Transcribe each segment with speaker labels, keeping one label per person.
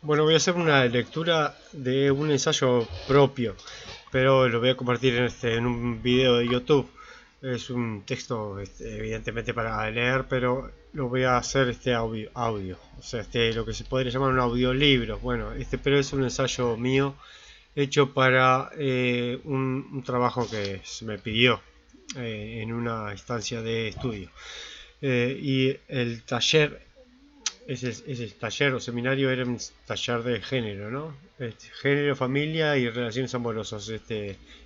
Speaker 1: Bueno, voy a hacer una lectura de un ensayo propio, pero lo voy a compartir en un video de YouTube. Es un texto, evidentemente para leer, pero lo voy a hacer audio. O sea, lo que se podría llamar un audiolibro. Bueno, pero es un ensayo mío hecho para un trabajo que se me pidió en una instancia de estudio. Y el taller ese taller o seminario era un taller de género, ¿no? Género, familia y relaciones amorosas.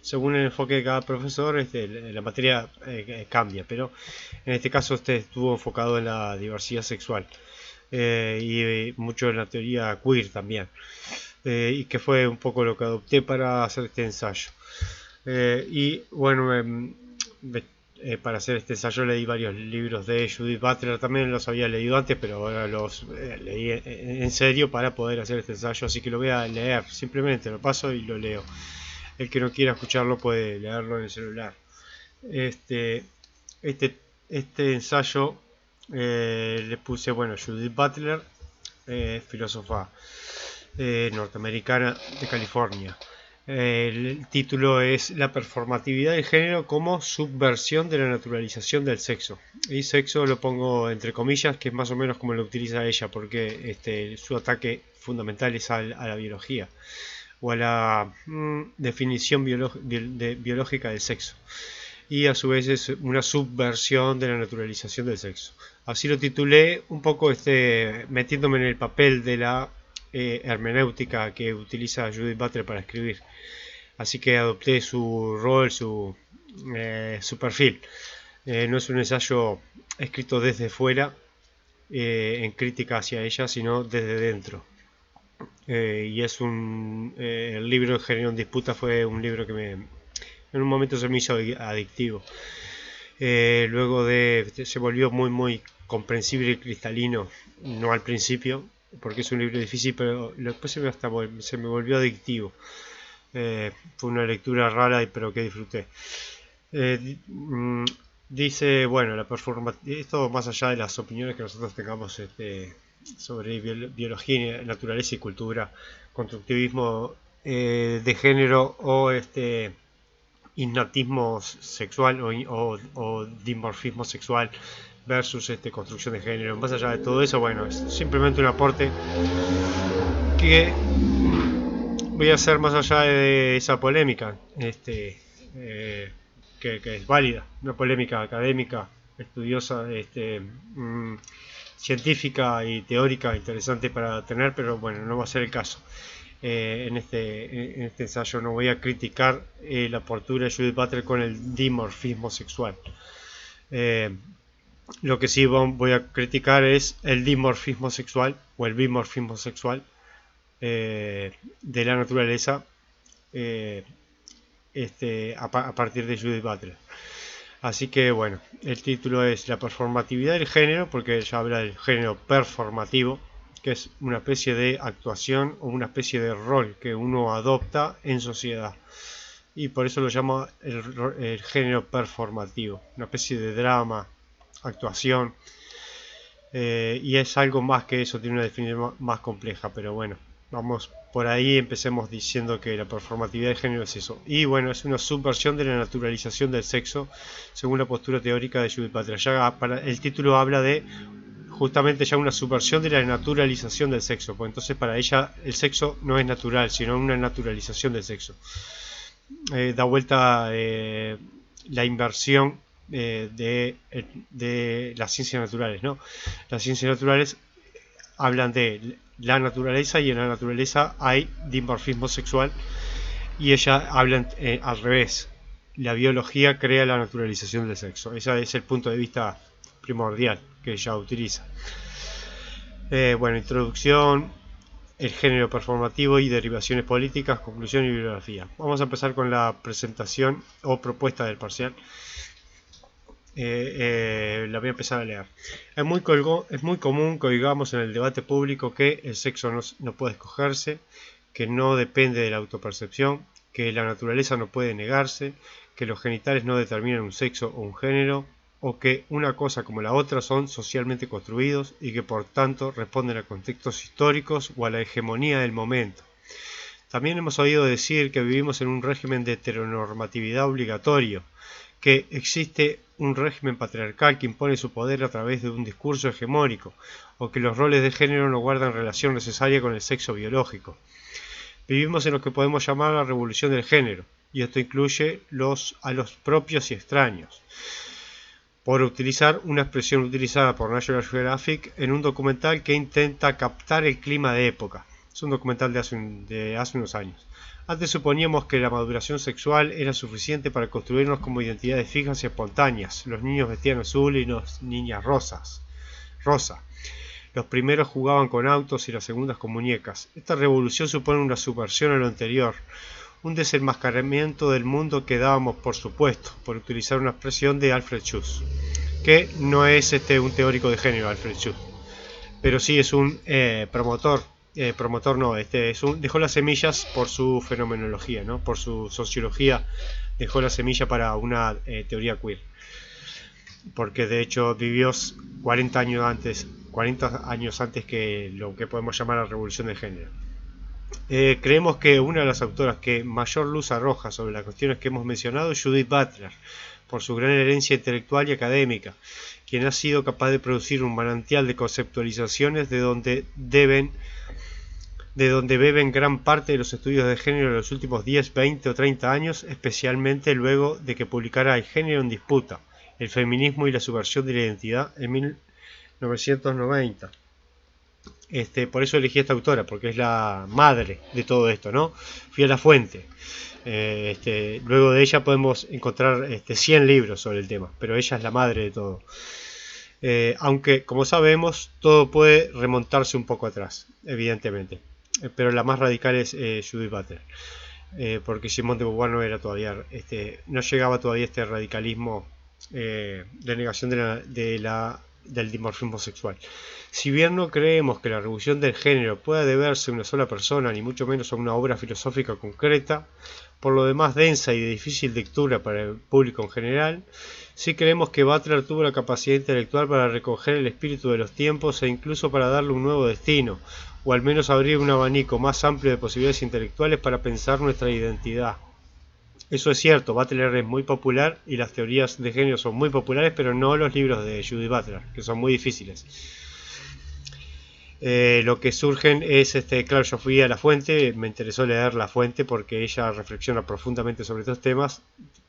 Speaker 1: Según el enfoque de cada profesor, la materia cambia, pero en este caso estuvo enfocado en la diversidad sexual y mucho en la teoría queer también, y que fue un poco lo que adopté para hacer este ensayo. Y bueno, para hacer este ensayo leí varios libros de Judith Butler, también los había leído antes, pero ahora los leí en serio para poder hacer este ensayo, así que lo voy a leer, simplemente lo paso y lo leo. El que no quiera escucharlo puede leerlo en el celular. Este, este, este ensayo le puse, bueno, Judith Butler, filósofa norteamericana de California. El título es La performatividad del género como subversión de la naturalización del sexo. Y sexo lo pongo entre comillas, que es más o menos como lo utiliza ella, porque su ataque fundamental es a la biología o a la definición biológica del sexo. Y a su vez es una subversión de la naturalización del sexo. Así lo titulé, un poco metiéndome en el papel de la hermenéutica que utiliza Judith Butler para escribir. Así que adopté su rol, su perfil. No es un ensayo escrito desde fuera, en crítica hacia ella, sino desde dentro. Y es el libro Género en Disputa fue un libro que en un momento se me hizo adictivo. Se volvió muy comprensible y cristalino, no al principio, porque es un libro difícil, pero después se me volvió adictivo. Fue una lectura rara, pero que disfruté. Dice, bueno, esto más allá de las opiniones que nosotros tengamos sobre biología, naturaleza y cultura, constructivismo de género o innatismo sexual o dimorfismo sexual versus construcción de género. Más allá de todo eso, bueno, es simplemente un aporte que voy a hacer más allá de esa polémica, que es válida, una polémica académica, estudiosa, científica y teórica interesante para tener, pero bueno, no va a ser el caso. En este ensayo no voy a criticar la postura de Judith Butler con el dimorfismo sexual. Lo que sí voy a criticar es el dimorfismo sexual o el bimorfismo sexual de la naturaleza a partir de Judith Butler. Así que bueno, el título es La performatividad del género, porque ella habla del género performativo, que es una especie de actuación o una especie de rol que uno adopta en sociedad. Y por eso lo llama el género performativo, una especie de drama, actuación. Y es algo más que eso, tiene una definición más compleja, pero bueno, vamos por ahí, empecemos diciendo que la performatividad de género es eso. Y bueno, es una subversión de la naturalización del sexo, según la postura teórica de Judith Butler. El título habla de justamente ya una subversión de la naturalización del sexo, pues entonces para ella el sexo no es natural, sino una naturalización del sexo. Da vuelta la inversión de las ciencias naturales, ¿no? Las ciencias naturales hablan de la naturaleza y en la naturaleza hay dimorfismo sexual y ella habla al revés. La biología crea la naturalización del sexo. Ese es el punto de vista primordial que ella utiliza. Bueno, introducción, el género performativo y derivaciones políticas, conclusión y bibliografía. Vamos a empezar con la presentación o propuesta del parcial. La voy a empezar a leer. Es muy común que oigamos en el debate público que el sexo no puede escogerse, que no depende de la autopercepción, que la naturaleza no puede negarse, que los genitales no determinan un sexo o un género, o que una cosa como la otra son socialmente construidos y que por tanto responden a contextos históricos o a la hegemonía del momento. También hemos oído decir que vivimos en un régimen de heteronormatividad obligatorio, que existe un régimen patriarcal que impone su poder a través de un discurso hegemónico, o que los roles de género no guardan relación necesaria con el sexo biológico. Vivimos en lo que podemos llamar la revolución del género, y esto incluye a los propios y extraños, por utilizar una expresión utilizada por National Geographic en un documental que intenta captar el clima de época. Es un documental de hace unos años. Antes suponíamos que la maduración sexual era suficiente para construirnos como identidades fijas y espontáneas. Los niños vestían azul y las niñas rosa. Los primeros jugaban con autos y las segundas con muñecas. Esta revolución supone una subversión a lo anterior, un desenmascaramiento del mundo que dábamos por supuesto, por utilizar una expresión de Alfred Schuss, que no es un teórico de género, Alfred Schuss, pero sí es un dejó las semillas por su fenomenología, ¿no? Por su sociología, dejó la semilla para una teoría queer, porque de hecho vivió 40 años antes que lo que podemos llamar la revolución de género. Creemos que una de las autoras que mayor luz arroja sobre las cuestiones que hemos mencionado es Judith Butler, por su gran herencia intelectual y académica, quien ha sido capaz de producir un manantial de conceptualizaciones de donde beben gran parte de los estudios de género de los últimos 10, 20 o 30 años, especialmente luego de que publicara El género en disputa, el feminismo y la subversión de la identidad en 1990. Por eso elegí a esta autora, porque es la madre de todo esto, ¿no? Fui a la fuente. Luego de ella podemos encontrar 100 libros sobre el tema, pero ella es la madre de todo. Aunque, como sabemos, todo puede remontarse un poco atrás, evidentemente. Pero la más radical es Judith Butler, porque Simone de Beauvoir no llegaba todavía a este radicalismo de negación del dimorfismo sexual. Si bien no creemos que la revolución del género pueda deberse a una sola persona, ni mucho menos a una obra filosófica concreta, por lo demás densa y de difícil lectura para el público en general, sí creemos que Butler tuvo la capacidad intelectual para recoger el espíritu de los tiempos e incluso para darle un nuevo destino, o al menos abrir un abanico más amplio de posibilidades intelectuales para pensar nuestra identidad. Eso es cierto, Butler es muy popular y las teorías de género son muy populares, pero no los libros de Judith Butler, que son muy difíciles. Lo que surgen es, claro, yo fui a la fuente, me interesó leer la fuente porque ella reflexiona profundamente sobre estos temas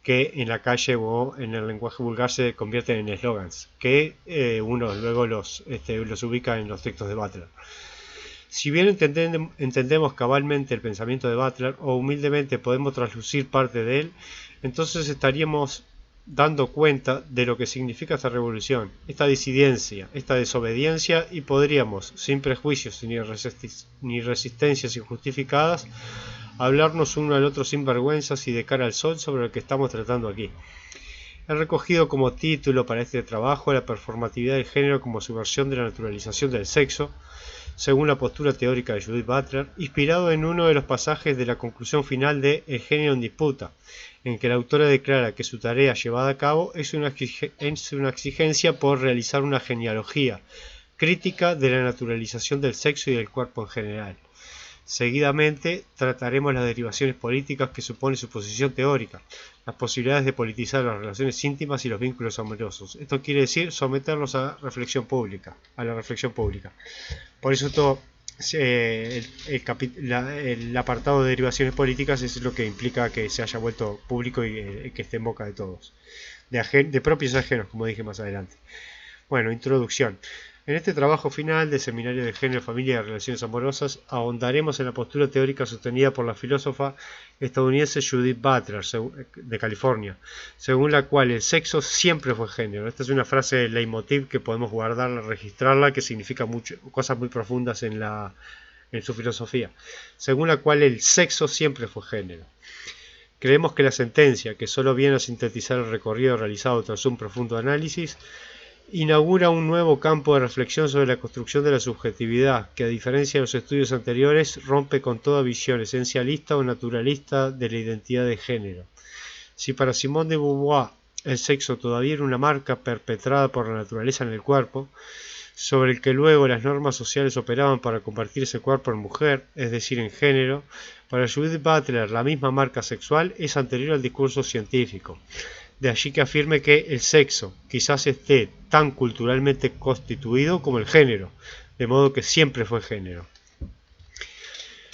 Speaker 1: que en la calle o en el lenguaje vulgar se convierten en eslogans, que uno luego los ubica en los textos de Butler. Si bien entendemos cabalmente el pensamiento de Butler, o humildemente podemos traslucir parte de él, entonces estaríamos dando cuenta de lo que significa esta revolución, esta disidencia, esta desobediencia, y podríamos, sin prejuicios ni resistencias injustificadas, hablarnos uno al otro sin vergüenzas y de cara al sol sobre lo que estamos tratando aquí. He recogido como título para este trabajo la performatividad del género como subversión de la naturalización del sexo, según la postura teórica de Judith Butler, inspirado en uno de los pasajes de la conclusión final de El género en disputa, en que la autora declara que su tarea llevada a cabo es una exigencia por realizar una genealogía crítica de la naturalización del sexo y del cuerpo en general. Seguidamente trataremos las derivaciones políticas que supone su posición teórica, las posibilidades de politizar las relaciones íntimas y los vínculos amorosos. Esto quiere decir someterlos a la reflexión pública. Por eso todo el apartado de derivaciones políticas es lo que implica que se haya vuelto público y que esté en boca de todos, de propios y ajenos, como dije más adelante. Bueno, introducción. En este trabajo final del Seminario de Género, Familia y Relaciones Amorosas ahondaremos en la postura teórica sostenida por la filósofa estadounidense Judith Butler, de California, según la cual el sexo siempre fue género. Esta es una frase de leitmotiv que podemos guardarla, registrarla, que significa cosas muy profundas en su filosofía, según la cual el sexo siempre fue género. Creemos que la sentencia, que solo viene a sintetizar el recorrido realizado tras un profundo análisis, inaugura un nuevo campo de reflexión sobre la construcción de la subjetividad, que a diferencia de los estudios anteriores rompe con toda visión esencialista o naturalista de la identidad de género. Si para Simone de Beauvoir el sexo todavía era una marca perpetrada por la naturaleza en el cuerpo, sobre el que luego las normas sociales operaban para convertir ese cuerpo en mujer, es decir, en género, para Judith Butler la misma marca sexual es anterior al discurso científico. De allí que afirme que el sexo quizás esté tan culturalmente constituido como el género, de modo que siempre fue género.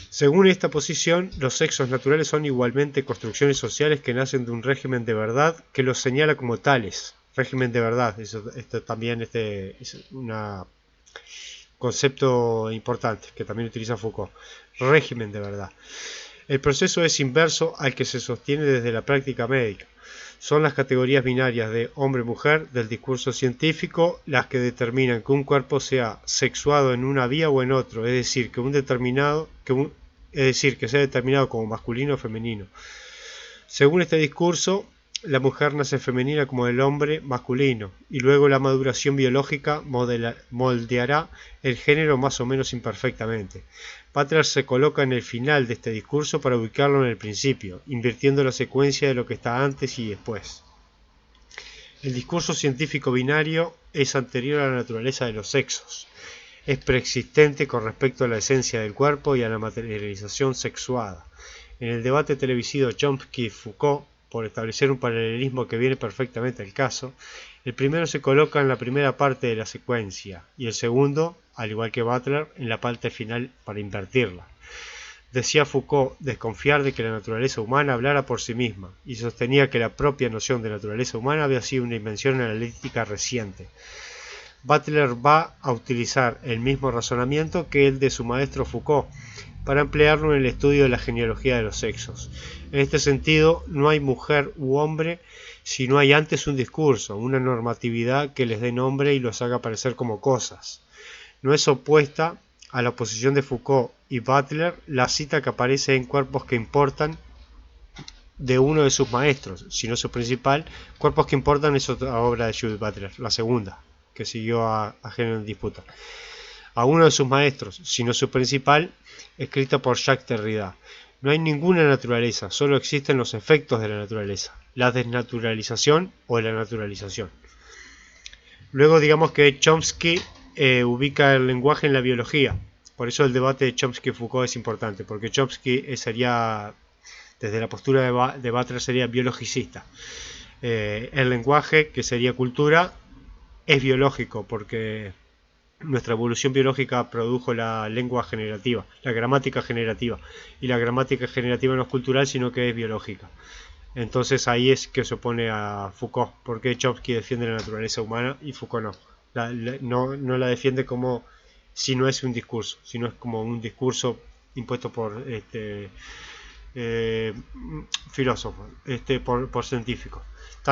Speaker 1: Según esta posición, los sexos naturales son igualmente construcciones sociales que nacen de un régimen de verdad que los señala como tales. Régimen de verdad, esto también es un concepto importante que también utiliza Foucault. Régimen de verdad. El proceso es inverso al que se sostiene desde la práctica médica. Son las categorías binarias de hombre-mujer del discurso científico las que determinan que un cuerpo sea sexuado en una vía o en otro, es decir, que sea determinado como masculino o femenino. Según este discurso, la mujer nace femenina como el hombre masculino, y luego la maduración biológica moldeará el género más o menos imperfectamente. Butler se coloca en el final de este discurso para ubicarlo en el principio, invirtiendo la secuencia de lo que está antes y después. El discurso científico binario es anterior a la naturaleza de los sexos. Es preexistente con respecto a la esencia del cuerpo y a la materialización sexuada. En el debate televisivo Chomsky-Foucault, por establecer un paralelismo que viene perfectamente al caso, el primero se coloca en la primera parte de la secuencia y el segundo, al igual que Butler, en la parte final para invertirla. Decía Foucault desconfiar de que la naturaleza humana hablara por sí misma y sostenía que la propia noción de naturaleza humana había sido una invención analítica reciente. Butler va a utilizar el mismo razonamiento que el de su maestro Foucault para emplearlo en el estudio de la genealogía de los sexos. En este sentido, no hay mujer u hombre si no hay antes un discurso, una normatividad que les dé nombre y los haga aparecer como cosas. No es opuesta a la oposición de Foucault y Butler la cita que aparece en Cuerpos que importan de uno de sus maestros, sino su principal. Cuerpos que importan es otra obra de Judith Butler, la segunda, que siguió a Género en Disputa. A uno de sus maestros, sino su principal, escrita por Jacques Derrida. No hay ninguna naturaleza, solo existen los efectos de la naturaleza, la desnaturalización o la naturalización. Luego digamos que Chomsky ubica el lenguaje en la biología. Por eso el debate de Chomsky-Foucault es importante, porque Chomsky sería, desde la postura de Butler, sería biologicista. El lenguaje, que sería cultura, es biológico, porque nuestra evolución biológica produjo la lengua generativa, la gramática generativa, y la gramática generativa no es cultural, sino que es biológica. Entonces ahí es que se opone a Foucault, porque Chomsky defiende la naturaleza humana y Foucault no. No la defiende como si no es un discurso, sino es como un discurso impuesto por filósofos, por científicos.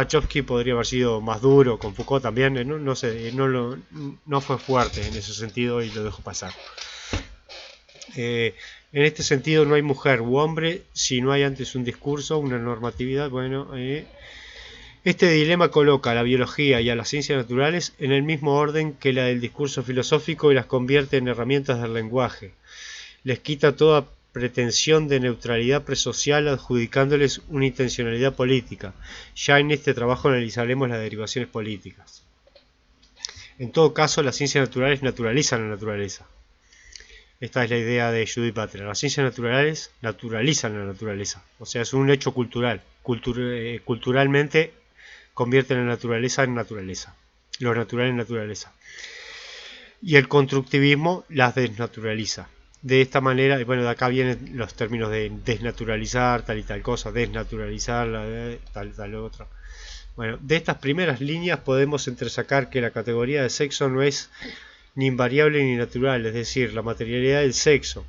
Speaker 1: Chomsky podría haber sido más duro con Foucault también, no sé, no fue fuerte en ese sentido y lo dejó pasar. En este sentido no hay mujer u hombre si no hay antes un discurso, una normatividad. Bueno, este dilema coloca a la biología y a las ciencias naturales en el mismo orden que la del discurso filosófico y las convierte en herramientas del lenguaje. Les quita toda pretensión de neutralidad presocial adjudicándoles una intencionalidad política. Ya en este trabajo analizaremos las derivaciones políticas. En todo caso, las ciencias naturales naturalizan la naturaleza. Esta es la idea de Judith Butler. Las ciencias naturales naturalizan la naturaleza. O sea, es un hecho cultural. Culturalmente convierten la naturaleza en naturaleza. Lo natural en naturaleza. Y el constructivismo las desnaturaliza. De esta manera, bueno, de acá vienen los términos de desnaturalizar tal y tal cosa, desnaturalizar tal otra. Bueno, de estas primeras líneas podemos entresacar que la categoría de sexo no es ni invariable ni natural, es decir, la materialidad del sexo,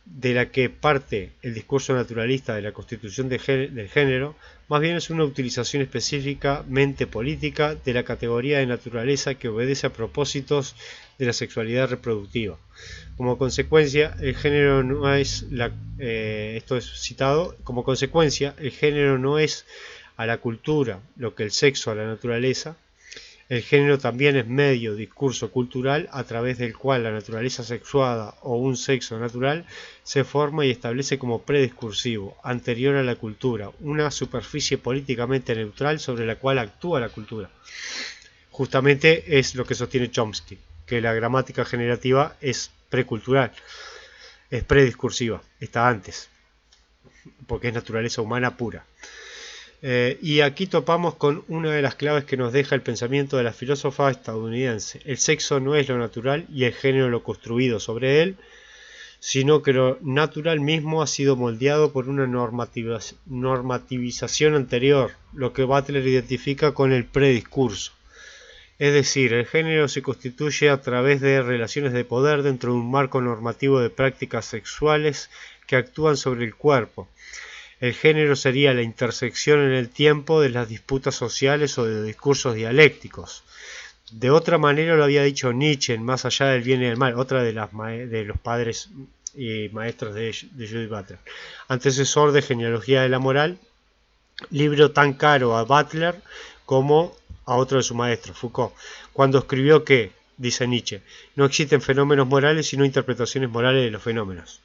Speaker 1: de la que parte el discurso naturalista de la constitución del género, más bien es una utilización específicamente política de la categoría de naturaleza que obedece a propósitos de la sexualidad reproductiva. Como consecuencia, el género no es esto es citado, como consecuencia, el género no es a la cultura lo que el sexo a la naturaleza. El género también es medio discurso cultural a través del cual la naturaleza sexuada o un sexo natural se forma y establece como prediscursivo, anterior a la cultura, una superficie políticamente neutral sobre la cual actúa la cultura. Justamente es lo que sostiene Chomsky, que la gramática generativa es precultural, es prediscursiva, está antes, porque es naturaleza humana pura. Y aquí topamos con una de las claves que nos deja el pensamiento de la filósofa estadounidense. El sexo no es lo natural y el género lo construido sobre él, sino que lo natural mismo ha sido moldeado por una normativización anterior, lo que Butler identifica con el prediscurso. Es decir, el género se constituye a través de relaciones de poder dentro de un marco normativo de prácticas sexuales que actúan sobre el cuerpo. El género sería la intersección en el tiempo de las disputas sociales o de discursos dialécticos. De otra manera lo había dicho Nietzsche en Más allá del bien y del mal, otra de los padres y maestros de Judith Butler, antecesor de Genealogía de la Moral, libro tan caro a Butler como a otro de sus maestros, Foucault, cuando escribió que, dice Nietzsche, no existen fenómenos morales sino interpretaciones morales de los fenómenos.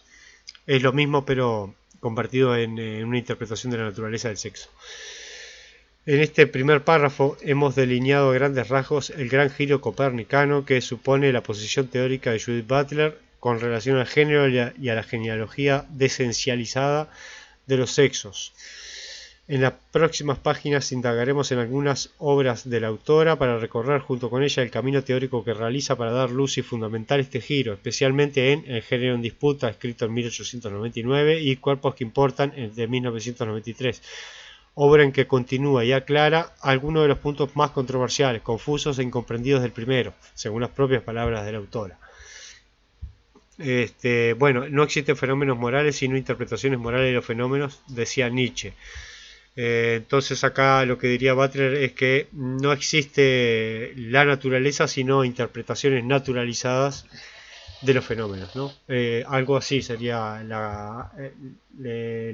Speaker 1: Es lo mismo pero convertido en una interpretación de la naturaleza del sexo. En este primer párrafo hemos delineado a grandes rasgos el gran giro copernicano que supone la posición teórica de Judith Butler con relación al género y a la genealogía desencializada de los sexos. En las próximas páginas indagaremos en algunas obras de la autora para recorrer junto con ella el camino teórico que realiza para dar luz y fundamentar este giro, especialmente en El género en disputa, escrito en 1899, y Cuerpos que importan, de 1993, obra en que continúa y aclara algunos de los puntos más controversiales, confusos e incomprendidos del primero, según las propias palabras de la autora. No existen fenómenos morales sino interpretaciones morales de los fenómenos, decía Nietzsche. Entonces acá lo que diría Butler es que no existe la naturaleza sino interpretaciones naturalizadas de los fenómenos, ¿no? Algo así sería la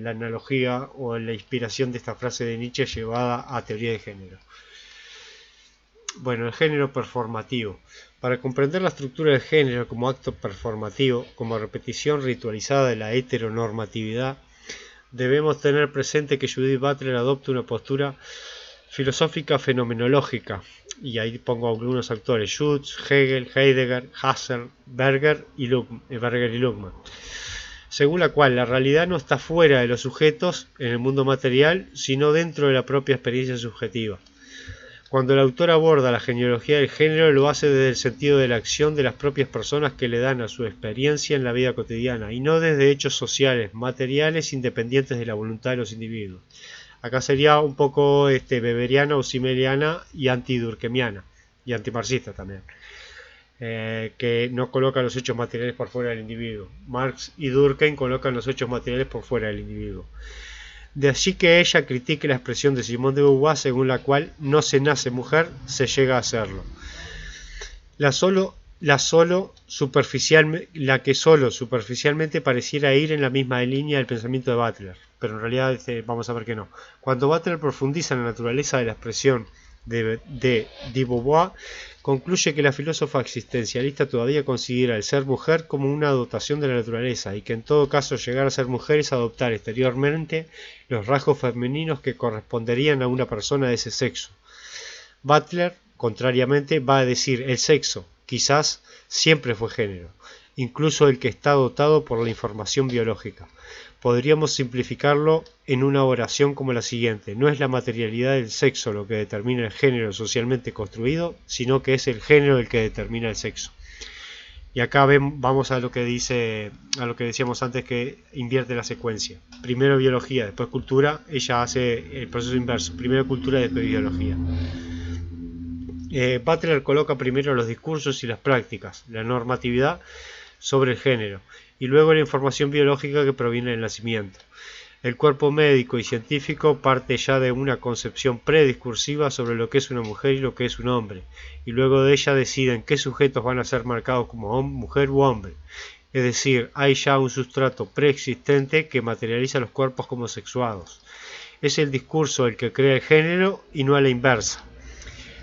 Speaker 1: analogía o la inspiración de esta frase de Nietzsche llevada a teoría de género. Bueno, el género performativo. Para comprender la estructura del género como acto performativo, como repetición ritualizada de la heteronormatividad, debemos tener presente que Judith Butler adopta una postura filosófica fenomenológica, y ahí pongo algunos autores: Schutz, Hegel, Heidegger, Husserl, Berger y Luhmann, según la cual la realidad no está fuera de los sujetos en el mundo material, sino dentro de la propia experiencia subjetiva. Cuando el autor aborda la genealogía del género, lo hace desde el sentido de la acción de las propias personas que le dan a su experiencia en la vida cotidiana, y no desde hechos sociales, materiales, independientes de la voluntad de los individuos. Acá sería un poco weberiana o simeliana y antidurkheimiana, y antimarxista también, que no coloca los hechos materiales por fuera del individuo. Marx y Durkheim colocan los hechos materiales por fuera del individuo. De allí que ella critique la expresión de Simone de Beauvoir según la cual no se nace mujer, se llega a serlo. La que solo superficialmente pareciera ir en la misma línea del pensamiento de Butler, pero en realidad vamos a ver que no. Cuando Butler profundiza en la naturaleza de la expresión de Beauvoir, concluye que la filósofa existencialista todavía considera el ser mujer como una dotación de la naturaleza y que en todo caso llegar a ser mujer es adoptar exteriormente los rasgos femeninos que corresponderían a una persona de ese sexo. Butler, contrariamente, va a decir el sexo, quizás, siempre fue género, incluso el que está dotado por la información biológica. Podríamos simplificarlo en una oración como la siguiente: no es la materialidad del sexo lo que determina el género socialmente construido, sino que es el género el que determina el sexo. Y acá vamos a lo que decíamos antes, que invierte la secuencia. Primero biología, después cultura. Ella hace el proceso inverso: primero cultura, después biología. Butler coloca primero los discursos y las prácticas, la normatividad, sobre el género, y luego la información biológica que proviene del nacimiento. El cuerpo médico y científico parte ya de una concepción prediscursiva sobre lo que es una mujer y lo que es un hombre, y luego de ella deciden qué sujetos van a ser marcados como mujer u hombre. Es decir, hay ya un sustrato preexistente que materializa los cuerpos como sexuados. Es el discurso el que crea el género y no a la inversa.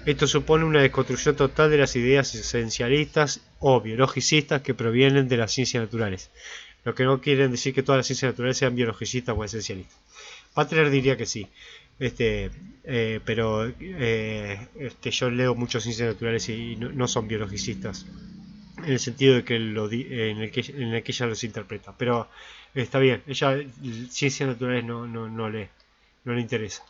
Speaker 1: Esto supone una desconstrucción total de las ideas esencialistas o biologicistas que provienen de las ciencias naturales. Lo que no quiere decir que todas las ciencias naturales sean biologicistas o esencialistas. Butler diría que sí, pero yo leo muchas ciencias naturales y no son biologicistas, en el sentido de que en el que ella los interpreta. Pero está bien, ella ciencias naturales no le interesa.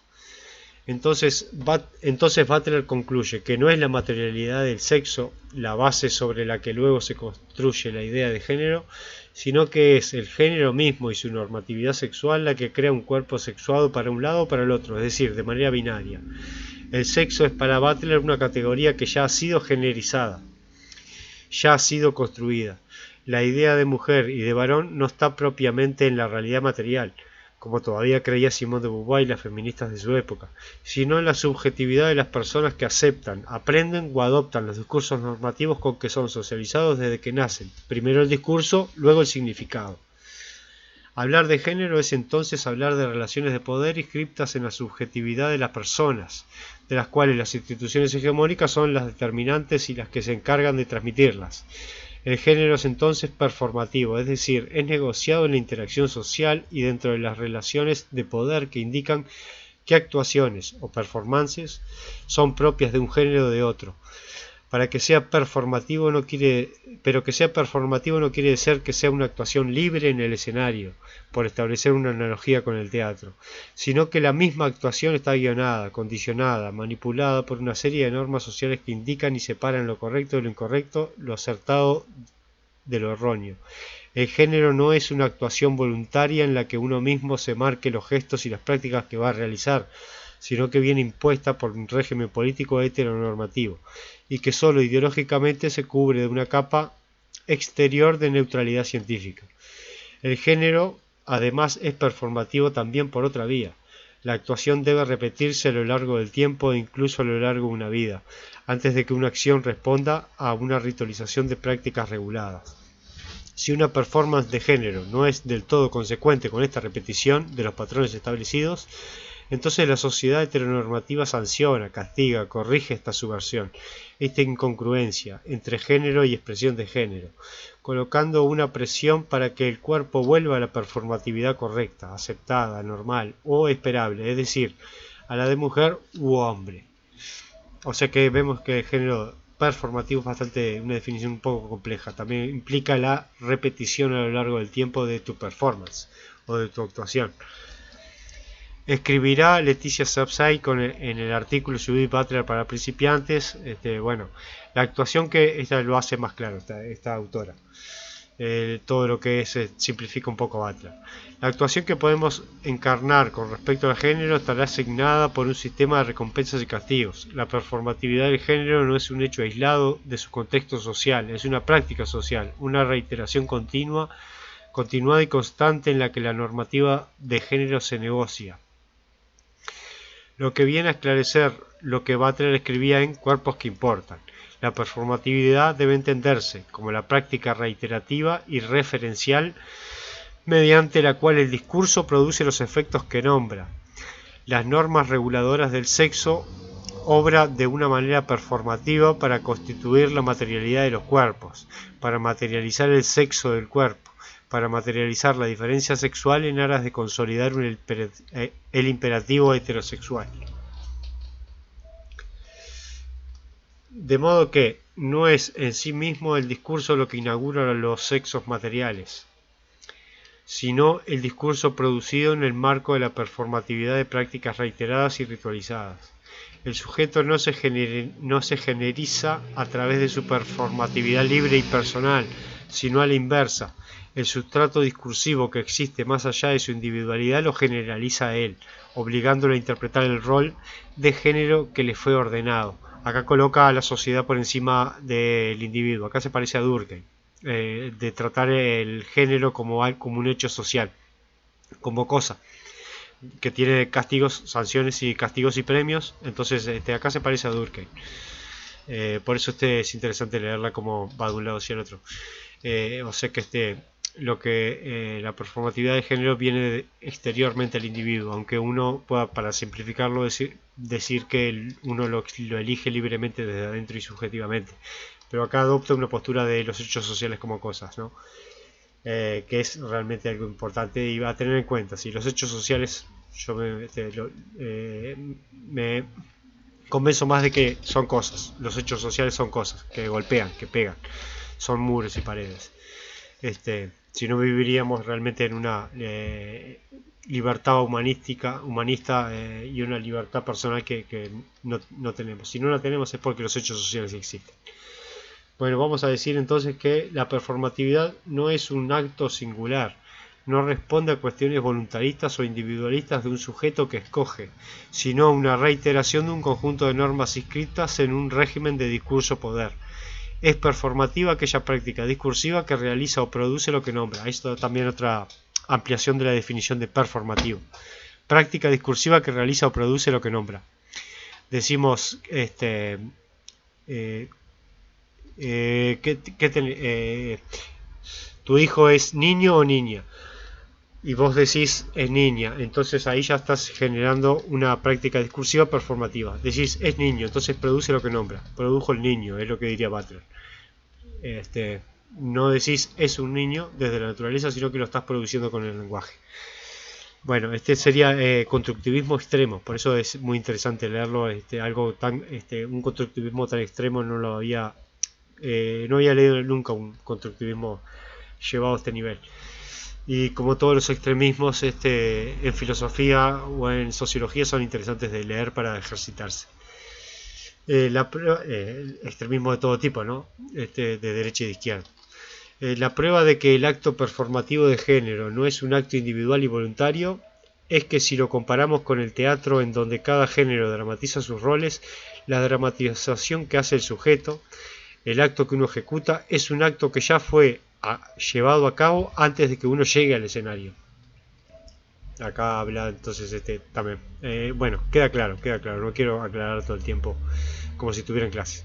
Speaker 1: Entonces Butler concluye que no es la materialidad del sexo la base sobre la que luego se construye la idea de género, sino que es el género mismo y su normatividad sexual la que crea un cuerpo sexuado para un lado o para el otro, es decir, de manera binaria. El sexo es para Butler una categoría que ya ha sido generizada, ya ha sido construida. La idea de mujer y de varón no está propiamente en la realidad material, como todavía creía Simone de Beauvoir y las feministas de su época, sino en la subjetividad de las personas que aceptan, aprenden o adoptan los discursos normativos con que son socializados desde que nacen, primero el discurso, luego el significado. Hablar de género es entonces hablar de relaciones de poder inscriptas en la subjetividad de las personas, de las cuales las instituciones hegemónicas son las determinantes y las que se encargan de transmitirlas. El género es entonces performativo, es decir, es negociado en la interacción social y dentro de las relaciones de poder que indican qué actuaciones o performances son propias de un género o de otro. Para que sea performativo pero que sea performativo no quiere decir que sea una actuación libre en el escenario, por establecer una analogía con el teatro, sino que la misma actuación está guionada, condicionada, manipulada por una serie de normas sociales que indican y separan lo correcto de lo incorrecto, lo acertado de lo erróneo. El género no es una actuación voluntaria en la que uno mismo se marque los gestos y las prácticas que va a realizar, sino que viene impuesta por un régimen político heteronormativo, y que solo ideológicamente se cubre de una capa exterior de neutralidad científica. El género, además, es performativo también por otra vía. La actuación debe repetirse a lo largo del tiempo e incluso a lo largo de una vida, antes de que una acción responda a una ritualización de prácticas reguladas. Si una performance de género no es del todo consecuente con esta repetición de los patrones establecidos, entonces la sociedad heteronormativa sanciona, castiga, corrige esta subversión, esta incongruencia entre género y expresión de género, colocando una presión para que el cuerpo vuelva a la performatividad correcta, aceptada, normal o esperable, es decir, a la de mujer u hombre. O sea que vemos que el género performativo es una definición un poco compleja. También implica la repetición a lo largo del tiempo de tu performance o de tu actuación. Escribirá Leticia Sapsay en el artículo Judith Butler para principiantes. La actuación que esta lo hace más claro, esta autora. Todo lo que simplifica un poco Butler. La actuación que podemos encarnar con respecto al género estará asignada por un sistema de recompensas y castigos. La performatividad del género no es un hecho aislado de su contexto social, es una práctica social, una reiteración continuada y constante en la que la normativa de género se negocia. Lo que viene a esclarecer lo que Butler escribía en Cuerpos que importan. La performatividad debe entenderse como la práctica reiterativa y referencial mediante la cual el discurso produce los efectos que nombra. Las normas reguladoras del sexo obran de una manera performativa para constituir la materialidad de los cuerpos, para materializar el sexo del cuerpo, para materializar la diferencia sexual en aras de consolidar el imperativo heterosexual. De modo que no es en sí mismo el discurso lo que inaugura los sexos materiales, sino el discurso producido en el marco de la performatividad de prácticas reiteradas y ritualizadas. El sujeto no se generiza a través de su performatividad libre y personal, sino a la inversa. El sustrato discursivo que existe más allá de su individualidad lo generaliza a él, obligándolo a interpretar el rol de género que le fue ordenado. Acá coloca a la sociedad por encima del individuo. Acá se parece a Durkheim, de tratar el género como un hecho social, como cosa que tiene castigos, sanciones y castigos y premios. Entonces acá se parece a Durkheim. Por eso es interesante leerla como va de un lado hacia el otro. O sea que la performatividad de género viene exteriormente al individuo, aunque uno pueda, para simplificarlo, decir que uno lo elige libremente desde adentro y subjetivamente. Pero acá adopta una postura de los hechos sociales como cosas, ¿no? Que es realmente algo importante y va a tener en cuenta. Si los hechos sociales, yo me convenzo más de que son cosas. Los hechos sociales son cosas que golpean, que pegan, son muros y paredes. Si no viviríamos realmente en una libertad humanista y una libertad personal que no tenemos. Si no la tenemos es porque los hechos sociales existen. Bueno, vamos a decir entonces que la performatividad no es un acto singular, no responde a cuestiones voluntaristas o individualistas de un sujeto que escoge, sino a una reiteración de un conjunto de normas inscritas en un régimen de discurso-poder. Es performativa aquella práctica discursiva que realiza o produce lo que nombra. Esto también otra ampliación de la definición de performativo. Práctica discursiva que realiza o produce lo que nombra. Decimos, tu hijo es niño o niña, y vos decís es niña, entonces ahí ya estás generando una práctica discursiva performativa. Decís es niño, entonces produce lo que nombra, produjo el niño, es lo que diría Butler. No decís es un niño desde la naturaleza, sino que lo estás produciendo con el lenguaje. Bueno, este sería constructivismo extremo, por eso es muy interesante leerlo. Un constructivismo tan extremo no había leído nunca un constructivismo llevado a este nivel. Y como todos los extremismos en filosofía o en sociología son interesantes de leer para ejercitarse. Extremismo de todo tipo, ¿no? De derecha y de izquierda. La prueba de que el acto performativo de género no es un acto individual y voluntario es que si lo comparamos con el teatro, en donde cada género dramatiza sus roles, la dramatización que hace el sujeto, el acto que uno ejecuta, es un acto que ya fue llevado a cabo antes de que uno llegue al escenario. Acá habla entonces también. Bueno, queda claro, no quiero aclarar todo el tiempo como si estuviera en clase.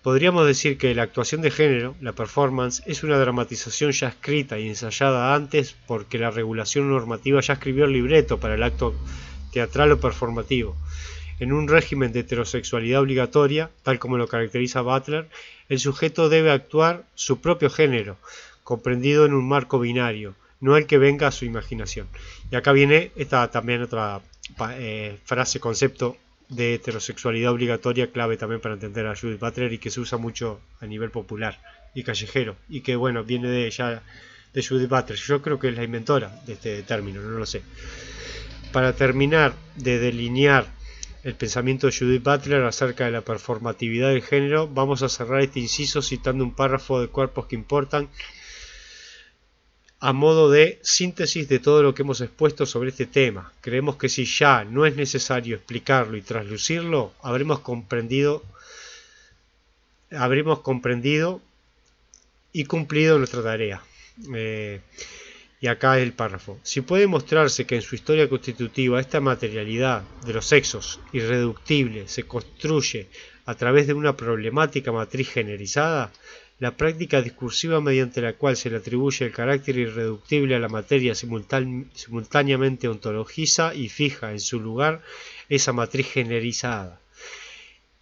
Speaker 1: Podríamos decir que la actuación de género, la performance, es una dramatización ya escrita y ensayada antes, porque la regulación normativa ya escribió el libreto para el acto teatral o performativo. En un régimen de heterosexualidad obligatoria, tal como lo caracteriza Butler, el sujeto debe actuar su propio género, comprendido en un marco binario, no el que venga a su imaginación. Y acá viene esta también otra frase, concepto de heterosexualidad obligatoria, clave también para entender a Judith Butler y que se usa mucho a nivel popular y callejero, y que bueno, viene de Judith Butler. Yo creo que es la inventora de este término, no lo sé. Para terminar de delinear el pensamiento de Judith Butler acerca de la performatividad del género, vamos a cerrar este inciso citando un párrafo de Cuerpos que Importan a modo de síntesis de todo lo que hemos expuesto sobre este tema. Creemos que si ya no es necesario explicarlo y traslucirlo, habremos comprendido y cumplido nuestra tarea. Y acá es el párrafo. Si puede mostrarse que en su historia constitutiva esta materialidad de los sexos irreductible se construye a través de una problemática matriz generalizada, la práctica discursiva mediante la cual se le atribuye el carácter irreductible a la materia simultáneamente ontologiza y fija en su lugar esa matriz generalizada.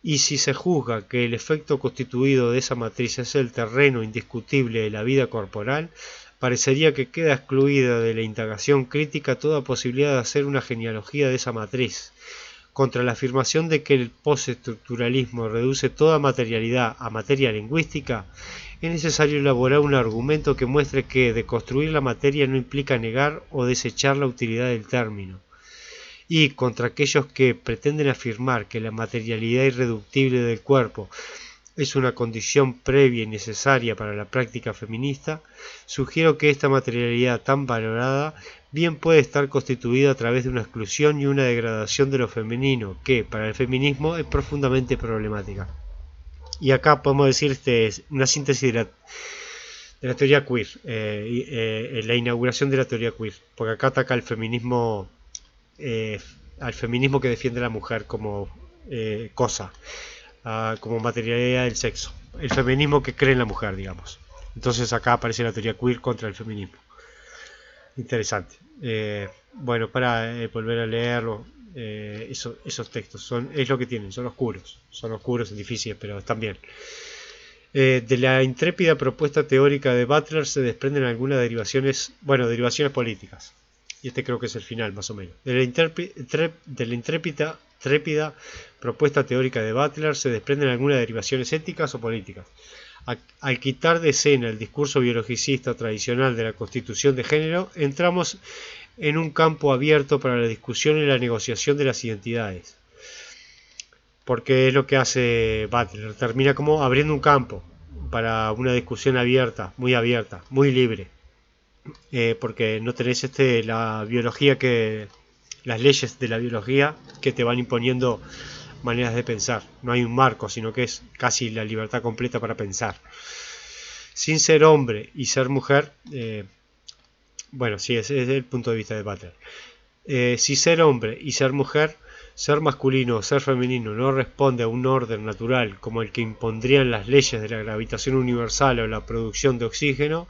Speaker 1: Y si se juzga que el efecto constituido de esa matriz es el terreno indiscutible de la vida corporal, parecería que queda excluida de la indagación crítica toda posibilidad de hacer una genealogía de esa matriz. Contra la afirmación de que el postestructuralismo reduce toda materialidad a materia lingüística, es necesario elaborar un argumento que muestre que deconstruir la materia no implica negar o desechar la utilidad del término. Y contra aquellos que pretenden afirmar que la materialidad irreductible del cuerpo es una condición previa y necesaria para la práctica feminista, sugiero que esta materialidad tan valorada bien puede estar constituida a través de una exclusión y una degradación de lo femenino, que para el feminismo es profundamente problemática. Y acá podemos decir una síntesis de la teoría queer, la inauguración de la teoría queer, porque acá ataca al feminismo que defiende a la mujer como cosa, como materialidad del sexo, el feminismo que cree en la mujer, digamos. Entonces acá aparece la teoría queer contra el feminismo. Interesante. Bueno, para volver a leerlo, esos textos es lo que tienen, son oscuros, difíciles, pero están bien. De la intrépida propuesta teórica de Butler se desprenden algunas derivaciones políticas. Y este creo que es el final, más o menos. De la intrépida propuesta teórica de Butler se desprenden algunas derivaciones éticas o políticas. Al quitar de escena el discurso biologicista tradicional de la constitución de género, entramos en un campo abierto para la discusión y la negociación de las identidades. Porque es lo que hace Butler, termina como abriendo un campo para una discusión abierta, muy libre. Porque no tenés la biología las leyes de la biología que te van imponiendo maneras de pensar. No hay un marco, sino que es casi la libertad completa para pensar. Sin ser hombre y ser mujer, ese es el punto de vista de Butler. Si ser hombre y ser mujer, ser masculino o ser femenino no responde a un orden natural como el que impondrían las leyes de la gravitación universal o la producción de oxígeno,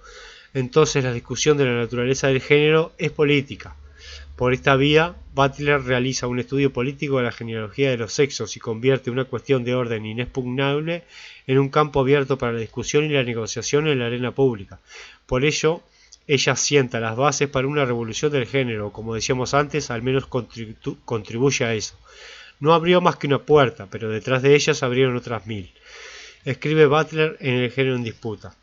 Speaker 1: entonces la discusión de la naturaleza del género es política. Por esta vía, Butler realiza un estudio político de la genealogía de los sexos y convierte una cuestión de orden inexpugnable en un campo abierto para la discusión y la negociación en la arena pública. Por ello, ella sienta las bases para una revolución del género, como decíamos antes, al menos contribuye a eso. No abrió más que una puerta, pero detrás de ella se abrieron otras 1000. Escribe Butler en El género en disputa.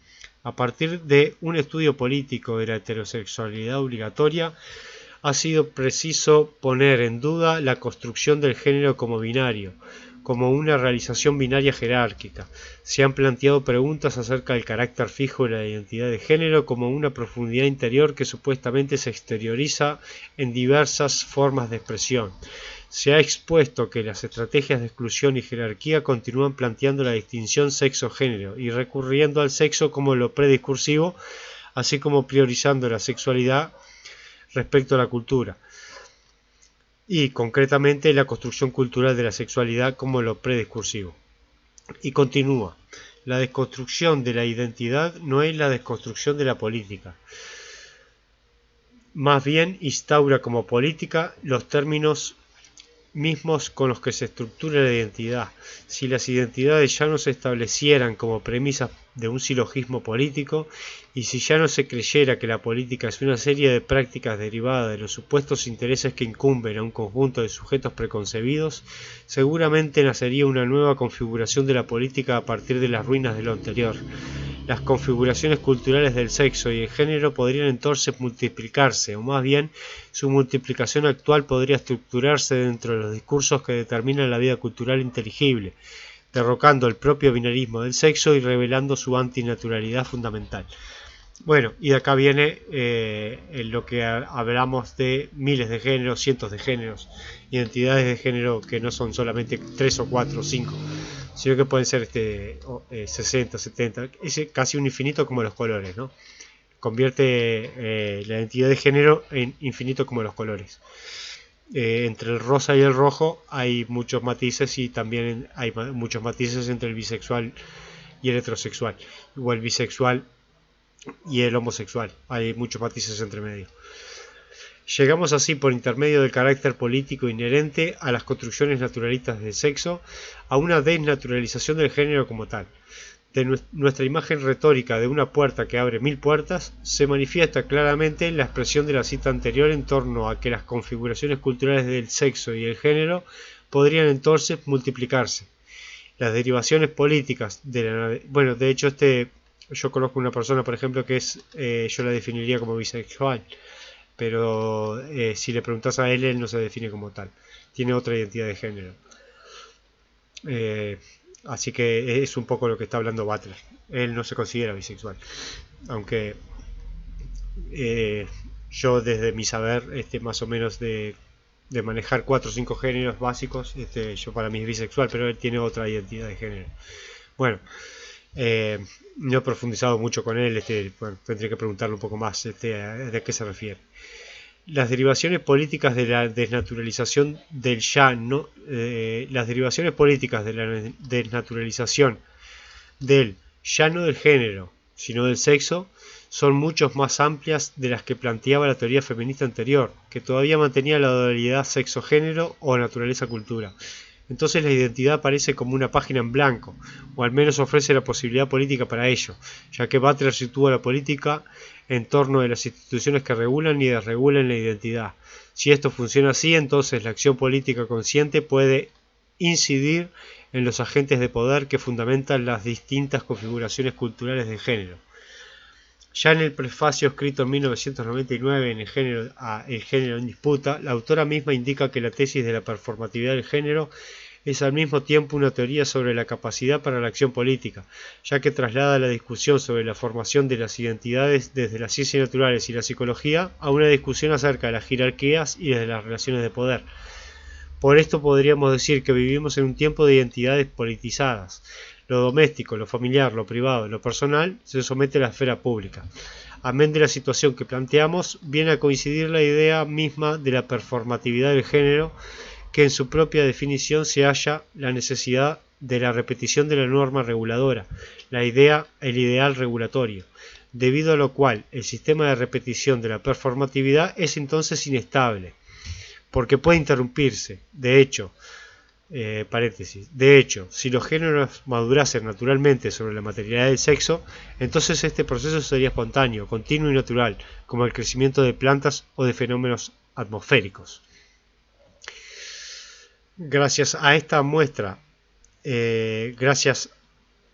Speaker 1: A partir de un estudio político de la heterosexualidad obligatoria, ha sido preciso poner en duda la construcción del género como binario, como una realización binaria jerárquica. Se han planteado preguntas acerca del carácter fijo de la identidad de género como una profundidad interior que supuestamente se exterioriza en diversas formas de expresión. Se ha expuesto que las estrategias de exclusión y jerarquía continúan planteando la distinción sexo-género y recurriendo al sexo como lo prediscursivo, así como priorizando la sexualidad respecto a la cultura y concretamente la construcción cultural de la sexualidad como lo prediscursivo. Y continúa, la desconstrucción de la identidad no es la desconstrucción de la política, más bien instaura como política los términos mismos con los que se estructura la identidad. Si las identidades ya no se establecieran como premisas de un silogismo político, y si ya no se creyera que la política es una serie de prácticas derivadas de los supuestos intereses que incumben a un conjunto de sujetos preconcebidos, seguramente nacería una nueva configuración de la política a partir de las ruinas de lo anterior. Las configuraciones culturales del sexo y el género podrían entonces multiplicarse, o más bien su multiplicación actual podría estructurarse dentro de los discursos que determinan la vida cultural inteligible, derrocando el propio binarismo del sexo y revelando su antinaturalidad fundamental. Bueno, y de acá viene en lo que hablamos de miles de géneros, cientos de géneros, identidades de género que no son solamente 3 o 4 o 5, sino que pueden ser 60, 70, es casi un infinito como los colores, ¿no? Convierte la identidad de género en infinito como los colores. Entre el rosa y el rojo hay muchos matices y también hay muchos matices entre el bisexual y el heterosexual, o el bisexual y el homosexual. Hay muchos matices entre medio. Llegamos así, por intermedio del carácter político inherente a las construcciones naturalistas del sexo, a una desnaturalización del género como tal. De nuestra imagen retórica de una puerta que abre 1000 puertas, se manifiesta claramente en la expresión de la cita anterior en torno a que las configuraciones culturales del sexo y el género podrían entonces multiplicarse. Las derivaciones políticas de hecho yo conozco una persona, por ejemplo, que yo la definiría como bisexual, pero si le preguntas a él no se define como tal, tiene otra identidad de género. Así que es un poco lo que está hablando Butler. Él no se considera bisexual, aunque yo desde mi saber más o menos de manejar 4 o 5 géneros básicos, yo para mí es bisexual, pero él tiene otra identidad de género. Bueno, no he profundizado mucho con él, tendría que preguntarle un poco más de qué se refiere. Las derivaciones políticas de la desnaturalización del las derivaciones políticas de la desnaturalización del ya no del género, sino del sexo, son mucho más amplias de las que planteaba la teoría feminista anterior, que todavía mantenía la dualidad sexo-género o naturaleza-cultura. Entonces la identidad aparece como una página en blanco, o al menos ofrece la posibilidad política para ello, ya que Butler sitúa la política en torno de las instituciones que regulan y desregulan la identidad. Si esto funciona así, entonces la acción política consciente puede incidir en los agentes de poder que fundamentan las distintas configuraciones culturales de género. Ya en el prefacio escrito en 1999 en El género en disputa, la autora misma indica que la tesis de la performatividad del género es al mismo tiempo una teoría sobre la capacidad para la acción política, ya que traslada la discusión sobre la formación de las identidades desde las ciencias naturales y la psicología a una discusión acerca de las jerarquías y de las relaciones de poder. Por esto podríamos decir que vivimos en un tiempo de identidades politizadas. Lo doméstico, lo familiar, lo privado, lo personal se somete a la esfera pública. Amén de la situación que planteamos, viene a coincidir la idea misma de la performatividad del género, que en su propia definición se halla la necesidad de la repetición de la norma reguladora, el ideal regulatorio, debido a lo cual el sistema de repetición de la performatividad es entonces inestable, porque puede interrumpirse. De hecho, si los géneros madurasen naturalmente sobre la materialidad del sexo, entonces este proceso sería espontáneo, continuo y natural, como el crecimiento de plantas o de fenómenos atmosféricos. Gracias a esta muestra, gracias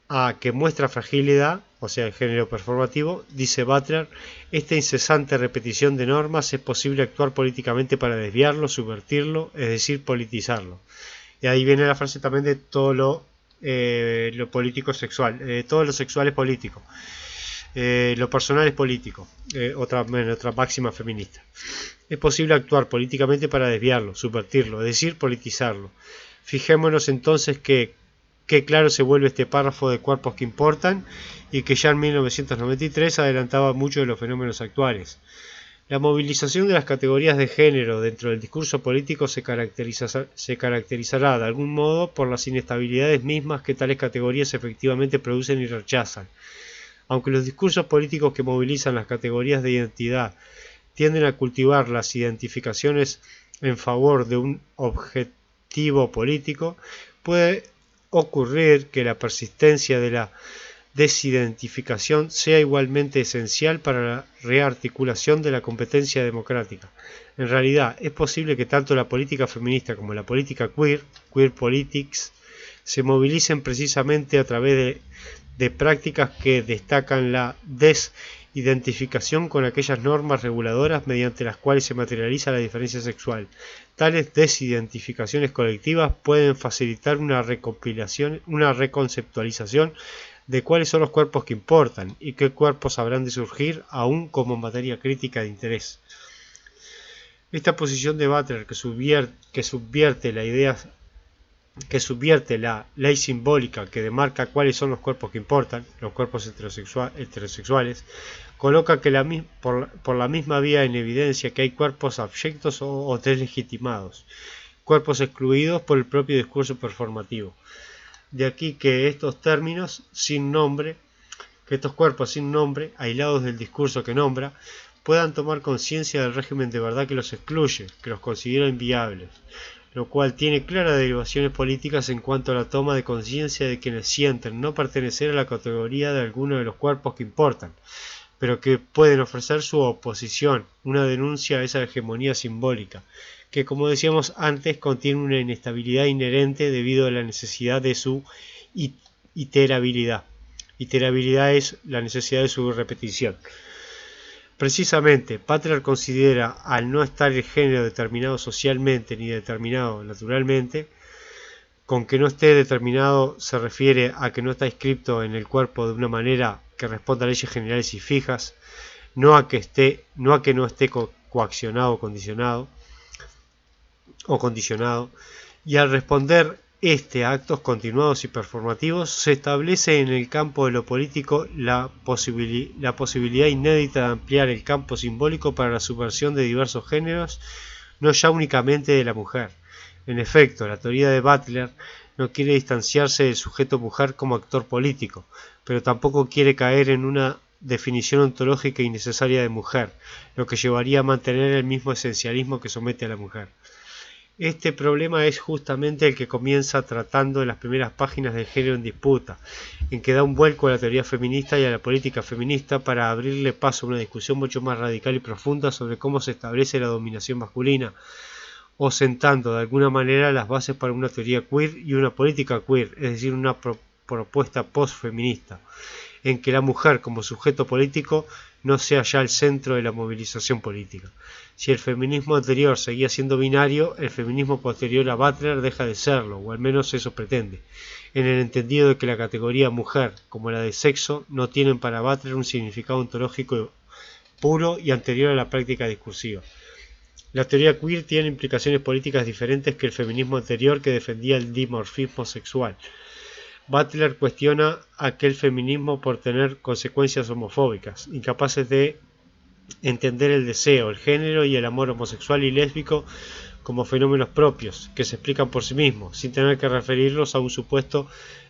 Speaker 1: a que muestra fragilidad, o sea, el género performativo, dice Butler, esta incesante repetición de normas es posible actuar políticamente para desviarlo, subvertirlo, es decir, politizarlo. Y ahí viene la frase también de todo lo político sexual, todo lo sexual es político, lo personal es político, otra máxima feminista. Es posible actuar políticamente para desviarlo, subvertirlo, es decir, politizarlo. Fijémonos entonces que claro se vuelve este párrafo de cuerpos que importan y que ya en 1993 adelantaba mucho de los fenómenos actuales. La movilización de las categorías de género dentro del discurso político se caracterizará de algún modo por las inestabilidades mismas que tales categorías efectivamente producen y rechazan. Aunque los discursos políticos que movilizan las categorías de identidad tienden a cultivar las identificaciones en favor de un objetivo político, puede ocurrir que la persistencia de la desidentificación sea igualmente esencial para la rearticulación de la competencia democrática. En realidad, es posible que tanto la política feminista como la política queer politics, se movilicen precisamente a través de prácticas que destacan la desidentificación con aquellas normas reguladoras mediante las cuales se materializa la diferencia sexual. Tales desidentificaciones colectivas pueden facilitar una reconceptualización de cuáles son los cuerpos que importan y qué cuerpos habrán de surgir aún como materia crítica de interés. Esta posición de Butler que subvierte la ley simbólica que demarca cuáles son los cuerpos que importan, los cuerpos heterosexuales, coloca que por la misma vía en evidencia que hay cuerpos abyectos o deslegitimados, cuerpos excluidos por el propio discurso performativo. De aquí que estos términos sin nombre, que estos cuerpos sin nombre, aislados del discurso que nombra, puedan tomar conciencia del régimen de verdad que los excluye, que los considera inviables, lo cual tiene claras derivaciones políticas en cuanto a la toma de conciencia de quienes sienten no pertenecer a la categoría de alguno de los cuerpos que importan, pero que pueden ofrecer su oposición, una denuncia a esa hegemonía simbólica, que como decíamos antes contiene una inestabilidad inherente debido a la necesidad de su iterabilidad. Iterabilidad es la necesidad de su repetición. Precisamente, Butler considera, al no estar el género determinado socialmente ni determinado naturalmente, con que no esté determinado se refiere a que no está inscrito en el cuerpo de una manera que responda a leyes generales y fijas, no a que no esté coaccionado o condicionado, y al responder a actos continuados y performativos, se establece en el campo de lo político la posibilidad inédita de ampliar el campo simbólico para la subversión de diversos géneros, no ya únicamente de la mujer. En efecto, la teoría de Butler no quiere distanciarse del sujeto mujer como actor político, pero tampoco quiere caer en una definición ontológica innecesaria de mujer, lo que llevaría a mantener el mismo esencialismo que somete a la mujer. Este problema es justamente el que comienza tratando en las primeras páginas del Género en Disputa, en que da un vuelco a la teoría feminista y a la política feminista para abrirle paso a una discusión mucho más radical y profunda sobre cómo se establece la dominación masculina, o sentando de alguna manera las bases para una teoría queer y una política queer, es decir, una propuesta post-feminista, en que la mujer como sujeto político no sea ya el centro de la movilización política. Si el feminismo anterior seguía siendo binario, el feminismo posterior a Butler deja de serlo, o al menos eso pretende, en el entendido de que la categoría mujer, como la de sexo, no tienen para Butler un significado ontológico puro y anterior a la práctica discursiva. La teoría queer tiene implicaciones políticas diferentes que el feminismo anterior, que defendía el dimorfismo sexual. Butler cuestiona aquel feminismo por tener consecuencias homofóbicas, incapaces de entender el deseo, el género y el amor homosexual y lésbico como fenómenos propios, que se explican por sí mismos, sin tener que referirlos a un supuesto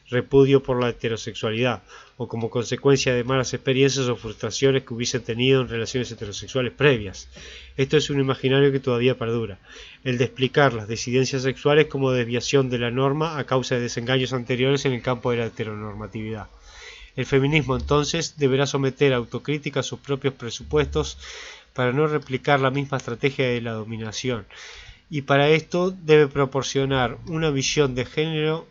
Speaker 1: repudio por la heterosexualidad, o como consecuencia de malas experiencias o frustraciones que hubiesen tenido en relaciones heterosexuales previas. Esto es un imaginario que todavía perdura, el de explicar las disidencias sexuales como desviación de la norma a causa de desengaños anteriores en el campo de la heteronormatividad. El feminismo entonces deberá someter a autocrítica sus propios presupuestos para no replicar la misma estrategia de la dominación, y para esto debe proporcionar una visión del género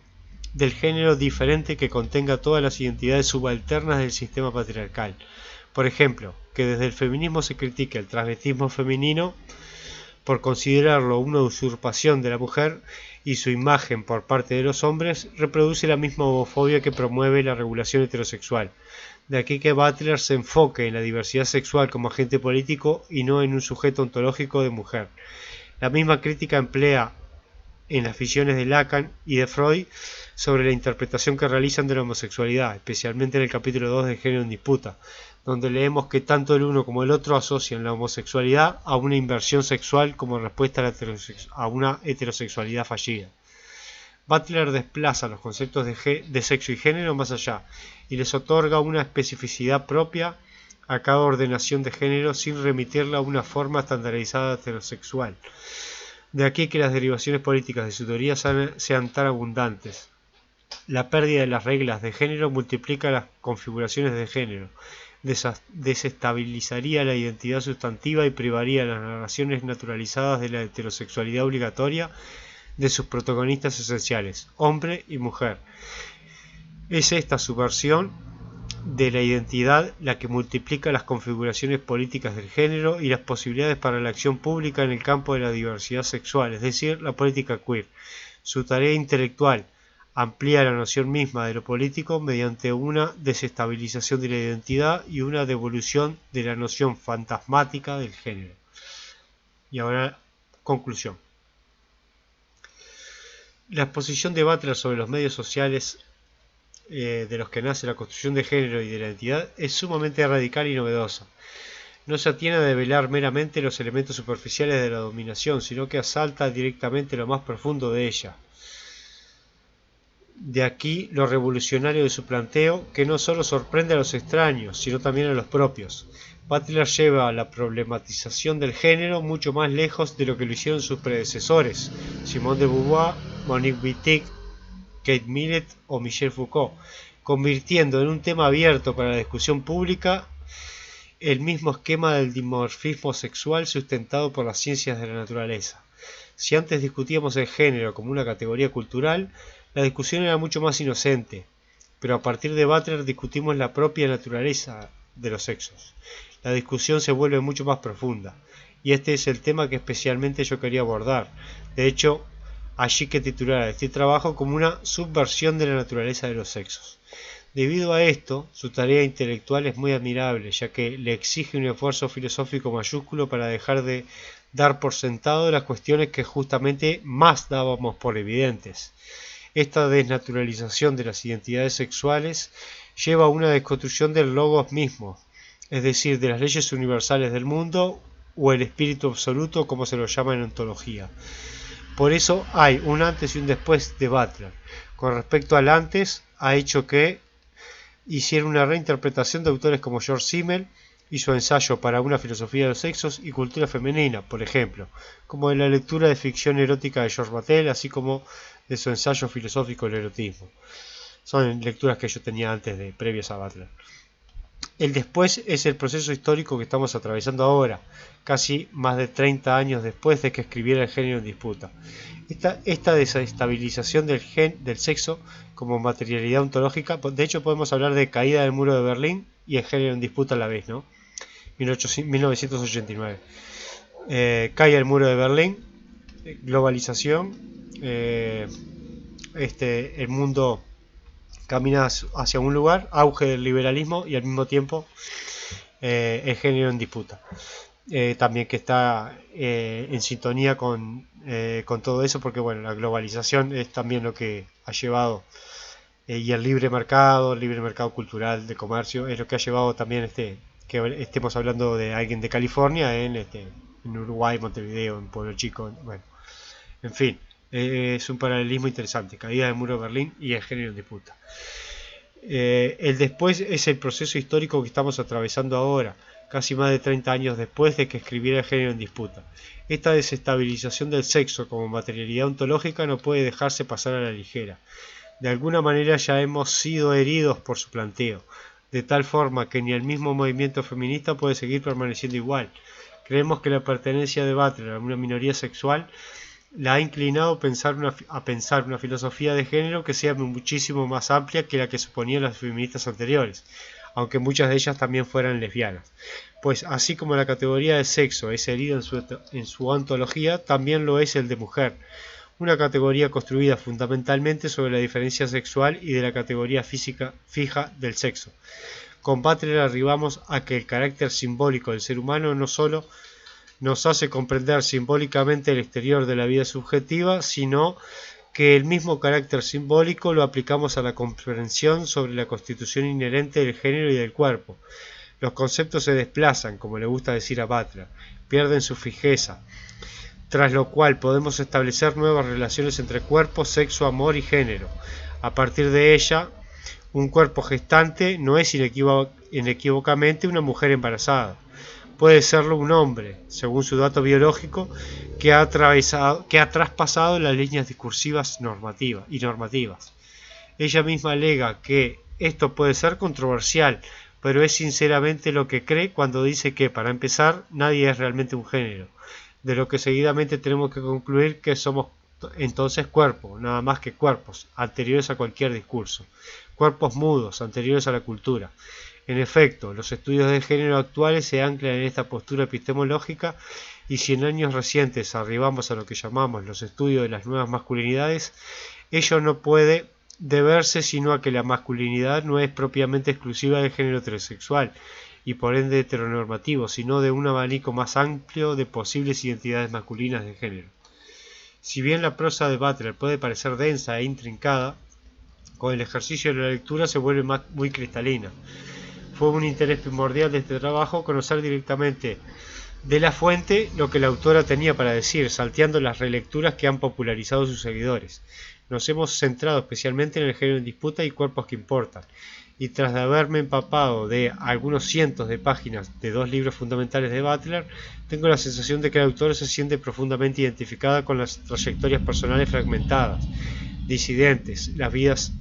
Speaker 1: diferente que contenga todas las identidades subalternas del sistema patriarcal. Por ejemplo, que desde el feminismo se critique el transvestismo femenino por considerarlo una usurpación de la mujer y su imagen por parte de los hombres reproduce la misma homofobia que promueve la regulación heterosexual. De aquí que Butler se enfoque en la diversidad sexual como agente político y no en un sujeto ontológico de mujer. La misma crítica emplea en las visiones de Lacan y de Freud sobre la interpretación que realizan de la homosexualidad, especialmente en el capítulo 2 de Género en Disputa, donde leemos que tanto el uno como el otro asocian la homosexualidad a una inversión sexual como respuesta a una heterosexualidad fallida. Butler desplaza los conceptos de sexo y género más allá y les otorga una especificidad propia a cada ordenación de género sin remitirla a una forma estandarizada heterosexual. De aquí que las derivaciones políticas de su teoría sean tan abundantes. La pérdida de las reglas de género multiplica las configuraciones de género, desestabilizaría la identidad sustantiva y privaría las narraciones naturalizadas de la heterosexualidad obligatoria de sus protagonistas esenciales, hombre y mujer. Es esta subversión de la identidad la que multiplica las configuraciones políticas del género y las posibilidades para la acción pública en el campo de la diversidad sexual, es decir, la política queer. Su tarea intelectual amplía la noción misma de lo político mediante una desestabilización de la identidad y una devolución de la noción fantasmática del género. Y ahora, conclusión. La exposición de Butler sobre los medios sociales de los que nace la construcción de género y de la identidad es sumamente radical y novedosa. No se atiene a develar meramente los elementos superficiales de la dominación, sino que asalta directamente lo más profundo de ella. De aquí lo revolucionario de su planteo, que no solo sorprende a los extraños, sino también a los propios. Butler lleva la problematización del género mucho más lejos de lo que lo hicieron sus predecesores, Simone de Beauvoir, Monique Wittig, Kate Millett o Michel Foucault, convirtiendo en un tema abierto para la discusión pública el mismo esquema del dimorfismo sexual sustentado por las ciencias de la naturaleza. Si antes discutíamos el género como una categoría cultural, la discusión era mucho más inocente, pero a partir de Butler discutimos la propia naturaleza de los sexos. La discusión se vuelve mucho más profunda, y este es el tema que especialmente yo quería abordar. De hecho, allí que titular este trabajo como una subversión de la naturaleza de los sexos. Debido a esto, su tarea intelectual es muy admirable, ya que le exige un esfuerzo filosófico mayúsculo para dejar de dar por sentado las cuestiones que justamente más dábamos por evidentes. Esta desnaturalización de las identidades sexuales lleva a una desconstrucción del logos mismo, es decir, de las leyes universales del mundo o el espíritu absoluto, como se lo llama en ontología. Por eso hay un antes y un después de Butler. Con respecto al antes, ha hecho que hiciera una reinterpretación de autores como George Simmel y su ensayo para una filosofía de los sexos y cultura femenina, por ejemplo, como de la lectura de ficción erótica de George Battelle, así como de su ensayo filosófico del erotismo. Son lecturas que yo tenía antes de previas a Butler. El después es el proceso histórico que estamos atravesando ahora, casi más de 30 años después de que escribiera El género en disputa. Esta desestabilización del sexo como materialidad ontológica, de hecho podemos hablar de caída del muro de Berlín y El género en disputa a la vez, ¿no? 1989. Cae el muro de Berlín, globalización, el mundo camina hacia un lugar, auge del liberalismo y al mismo tiempo el género en disputa. También que está en sintonía con todo eso, porque bueno, la globalización es también lo que ha llevado, y el libre mercado cultural, de comercio, es lo que ha llevado también que estemos hablando de alguien de California en Uruguay, Montevideo, en Pueblo Chico, bueno, en fin. Es un paralelismo interesante, caída del muro de Berlín y el género en disputa. El después es el proceso histórico que estamos atravesando ahora, casi más de 30 años después de que escribiera El género en disputa. Esta desestabilización del sexo como materialidad ontológica no puede dejarse pasar a la ligera. De alguna manera ya hemos sido heridos por su planteo, de tal forma que ni el mismo movimiento feminista puede seguir permaneciendo igual. Creemos que la pertenencia de Butler a una minoría sexual la ha inclinado a pensar una filosofía de género que sea muchísimo más amplia que la que suponían las feministas anteriores, aunque muchas de ellas también fueran lesbianas. Pues así como la categoría de sexo es herida en su ontología, también lo es el de mujer, una categoría construida fundamentalmente sobre la diferencia sexual y de la categoría física fija del sexo. Con Butler arribamos a que el carácter simbólico del ser humano no solo nos hace comprender simbólicamente el exterior de la vida subjetiva, sino que el mismo carácter simbólico lo aplicamos a la comprensión sobre la constitución inherente del género y del cuerpo. Los conceptos se desplazan, como le gusta decir a Butler, pierden su fijeza, tras lo cual podemos establecer nuevas relaciones entre cuerpo, sexo, amor y género. A partir de ella, un cuerpo gestante no es inequívocamente una mujer embarazada. Puede serlo un hombre, según su dato biológico, que ha traspasado las líneas discursivas y normativas. Ella misma alega que esto puede ser controversial, pero es sinceramente lo que cree cuando dice que, para empezar, nadie es realmente un género, de lo que seguidamente tenemos que concluir que somos entonces cuerpos, nada más que cuerpos, anteriores a cualquier discurso, cuerpos mudos, anteriores a la cultura. En efecto, los estudios de género actuales se anclan en esta postura epistemológica, y si en años recientes arribamos a lo que llamamos los estudios de las nuevas masculinidades, ello no puede deberse sino a que la masculinidad no es propiamente exclusiva del género heterosexual y por ende heteronormativo, sino de un abanico más amplio de posibles identidades masculinas de género. Si bien la prosa de Butler puede parecer densa e intrincada, con el ejercicio de la lectura se vuelve muy cristalina. Fue un interés primordial de este trabajo conocer directamente de la fuente lo que la autora tenía para decir, salteando las relecturas que han popularizado sus seguidores. Nos hemos centrado especialmente en el género en disputa y cuerpos que importan, y tras de haberme empapado de algunos cientos de páginas de dos libros fundamentales de Butler, tengo la sensación de que la autora se siente profundamente identificada con las trayectorias personales fragmentadas, disidentes, las vidas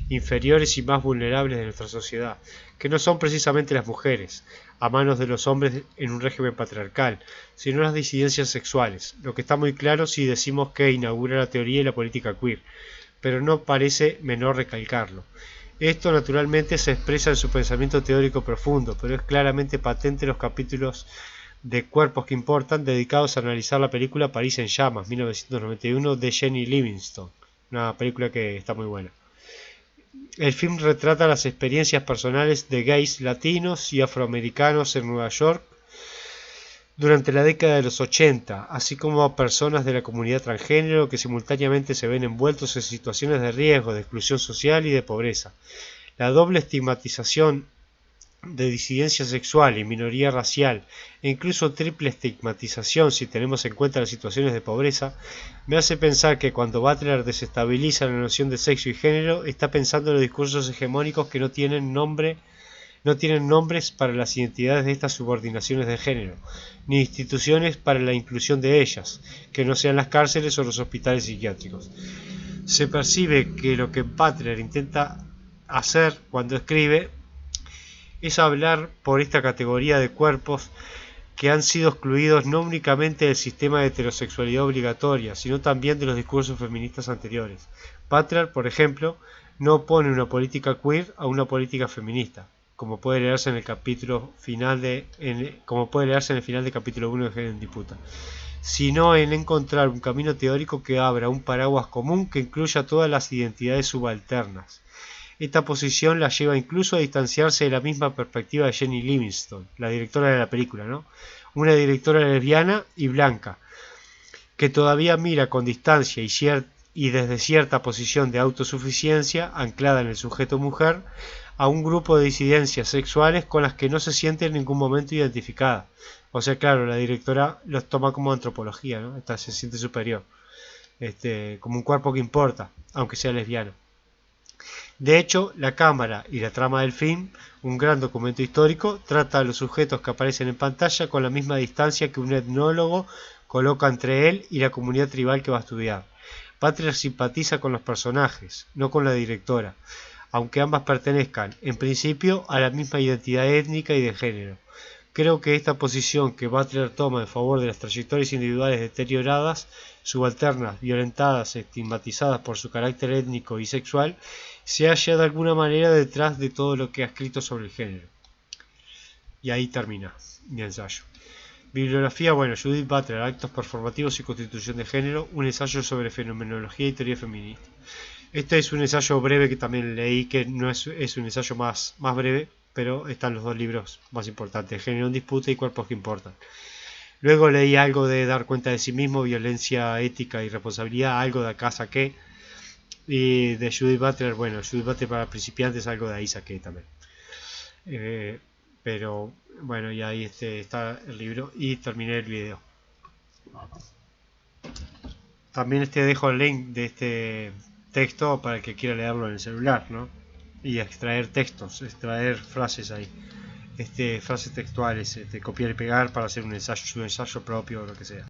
Speaker 1: inferiores y más vulnerables de nuestra sociedad, que no son precisamente las mujeres, a manos de los hombres en un régimen patriarcal, sino las disidencias sexuales, lo que está muy claro si decimos que inaugura la teoría y la política queer, pero no parece menor recalcarlo. Esto naturalmente se expresa en su pensamiento teórico profundo, pero es claramente patente en los capítulos de Cuerpos que importan dedicados a analizar la película París en llamas, 1991, de Jenny Livingston, una película que está muy buena. El film retrata las experiencias personales de gays latinos y afroamericanos en Nueva York durante la década de los 80, así como a personas de la comunidad transgénero que simultáneamente se ven envueltos en situaciones de riesgo, de exclusión social y de pobreza. La doble estigmatización de disidencia sexual y minoría racial, e incluso triple estigmatización si tenemos en cuenta las situaciones de pobreza, me hace pensar que cuando Butler desestabiliza la noción de sexo y género, está pensando en los discursos hegemónicos que no tienen nombres para las identidades de estas subordinaciones de género, ni instituciones para la inclusión de ellas, que no sean las cárceles o los hospitales psiquiátricos. Se percibe que lo que Butler intenta hacer cuando escribe es hablar por esta categoría de cuerpos que han sido excluidos no únicamente del sistema de heterosexualidad obligatoria, sino también de los discursos feministas anteriores. Butler, por ejemplo, no opone una política queer a una política feminista, como puede leerse en el final del capítulo 1 de Género en Disputa, sino en encontrar un camino teórico que abra un paraguas común que incluya todas las identidades subalternas. Esta posición la lleva incluso a distanciarse de la misma perspectiva de Jenny Livingston, la directora de la película, ¿no? Una directora lesbiana y blanca, que todavía mira con distancia y desde cierta posición de autosuficiencia, anclada en el sujeto mujer, a un grupo de disidencias sexuales con las que no se siente en ningún momento identificada. O sea, claro, la directora los toma como antropología, ¿no? Se siente superior, como un cuerpo que importa, aunque sea lesbiano. De hecho, la cámara y la trama del film, un gran documento histórico, trata a los sujetos que aparecen en pantalla con la misma distancia que un etnólogo coloca entre él y la comunidad tribal que va a estudiar. Butler simpatiza con los personajes, no con la directora, aunque ambas pertenezcan, en principio, a la misma identidad étnica y de género. Creo que esta posición que Butler toma en favor de las trayectorias individuales deterioradas, subalternas, violentadas, estigmatizadas por su carácter étnico y sexual, se halla de alguna manera detrás de todo lo que ha escrito sobre el género. Y ahí termina mi ensayo. Bibliografía, Judith Butler, Actos performativos y constitución de género, un ensayo sobre fenomenología y teoría feminista. Este es un ensayo breve que también leí, que no es un ensayo más breve, pero están los dos libros más importantes, Género en Disputa y Cuerpos que Importan. Luego leí algo de Dar cuenta de sí mismo, Violencia, Ética y Responsabilidad, algo de Acá saqué, y de Judith Butler, Judith Butler para principiantes, algo de ahí saqué también. Pero bueno, y ahí está el libro y terminé el video. También dejo el link de este texto para el que quiera leerlo en el celular, ¿no? Y extraer textos, extraer frases ahí, frases textuales, copiar y pegar para hacer un ensayo propio o lo que sea.